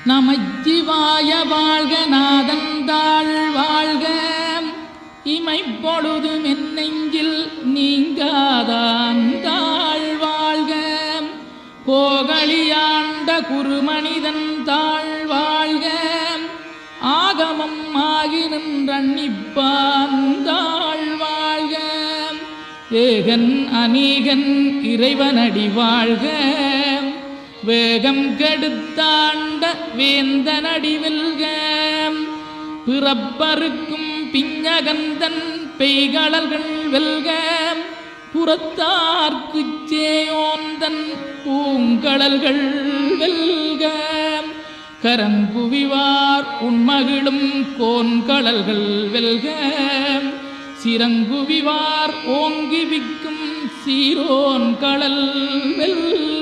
நமச்சிவாய வாழ்க நாதந்தாள் வாழ்க இமைப்பொழுது மென்னெஞ்சில் நீங்காதாந்தாள் வாழ்க கோகலியாண்ட குருமனிதன் தாழ் வாழ்க ஆகமம் ஆகி நின்றன்னிப்பாந்தாள் வாழ்க ஏகன் அநீகன் இறைவனடி வாழ்க வேகம் கெடுத்தாண்ட வேந்தனடி வெல்க பிறப்பருக்கும் பிஞகந்தன் பெய்களர்கள் வெல்க புறத்தார்க்குச் சேயோந்தன் பூங்கடல்கள் வெல்க கரங்குவிவார் உண்மகிழும் கோன்கடல்கள் வெல்க சிறங்குவிவார் ஓங்கி விக்கும் சீரோன் கடல் வெல்க.